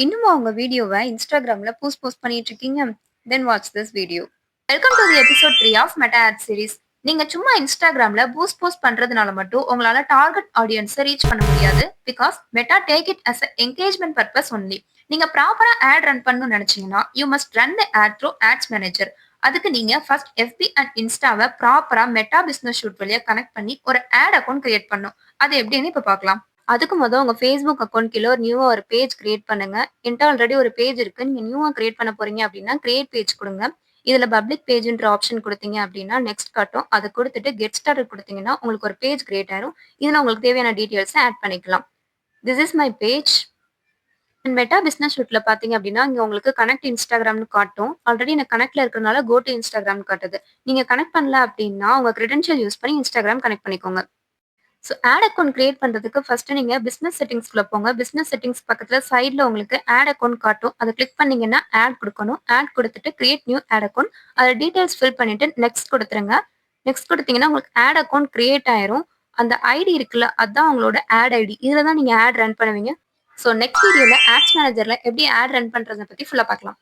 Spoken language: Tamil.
இன்னுமா உங்க வீடியோவ Instagramல போஸ்ட் பண்ணிட்டு இருக்கீங்க? Then watch this video. Welcome to the episode 3 of Meta ad series. நீங்க சும்மா Instagramல போஸ்ட் பண்றதுனால மட்டும் உங்களால டார்கெட் ஆடியன்ஸ ரீச் பண்ண முடியாது. Because Meta take it as engagement purpose only. நீங்க ப்ராப்பரா ஆட் ரன் பண்ணணும்னு நினைச்சீங்கன்னா, you must run the ad through ads manager. அதுக்கு நீங்க ஃபர்ஸ்ட் FB அண்ட் Instaவ ப்ராப்பரா மெட்டா பிசினஸ் ஷூட் வழியா கனெக்ட் பண்ணி ஒரு ஆட் அக்கவுண்ட் கிரியேட் பண்ணணும். அது எப்படின்னு இப்ப பார்க்கலாம். அதுக்கு உங்க Facebook அக்கவுண்ட் கீழ நியூவா ஒரு பேஜ் கிரியேட் பண்ணுங்க. என்ட்ட ஆல்ரெடி ஒரு பேஜ் இருக்கு. நீங்க நியூவா கிரியேட் பண்ண போறீங்க அப்படின்னா, கிரியேட் பேஜ் குடுங்க. இதுல பப்ளிக் பேஜ்ன்ற ஆப்ஷன் குடுத்தீங்க அப்படின்னா, நெக்ஸ்ட் காட்டும். அத குடுத்துட்டு கெட் ஸ்டார்டட் குடுத்தீங்கன்னா, உங்களுக்கு ஒரு பேஜ் கிரியேட் ஆயிரும். இதுல உங்களுக்கு தேவையான டீட்டெயில்ஸ ஆட் பண்ணிக்கலாம். This is my page. Meta business ஷூட்ல பார்த்தீங்க அப்படின்னா, இங்க உங்களுக்கு கனெக்ட் இன்ஸ்டாகிராம்னு காட்டும். ஆல்ரெடி எனக்கு கனெக்ட்ல இருக்கிறனால கோ டூ இன்ஸ்டாகிராம்னு காட்டுது. நீங்க கனெக்ட் பண்ணல அப்படின்னா, உங்க கிரெடென்ஷியல் யூஸ் பண்ணி இன்ஸ்டாகிராம் கனெக்ட் பண்ணிக்கோங்க. ஆட் அக்கவுண்ட் கிரியேட் பண்றதுக்கு ஃபர்ஸ்ட் நீங்க பிசினஸ் செட்டிங்ஸ்குள்ள போங்க. பிசினஸ் செட்டிங்ஸ் பக்கத்துல சைட்ல உங்களுக்கு ஆட் அக்கவுண்ட் காட்டும். அத கிளிக் பண்ணீங்கன்னா ஆட் குடுக்கணும். ஆட் குடுத்துட்டு கிரியேட் நியூ ஆட் அக்கவுண்ட். அத டீடைல்ஸ் ஃபில் பண்ணிட்டு நெக்ஸ்ட் குடுத்துருங்க. நெக்ஸ்ட் குடுத்தீங்கன்னா உங்களுக்கு ஆட் அக்கவுண்ட் கிரியேட் ஆயிரும். அந்த ஐடி இருக்குல்ல, அதான் உங்களோட ஆட் ஐடி. இதுல தான் நீங்க ஆட் ரன் பண்ணுவீங்க. நெக்ஸ்ட் வீடியோல ஆட்ஸ் மேனேஜர்ல எப்படி ஆட் ரன் பண்றத பத்தி ஃபுல்லா பார்க்கலாம்.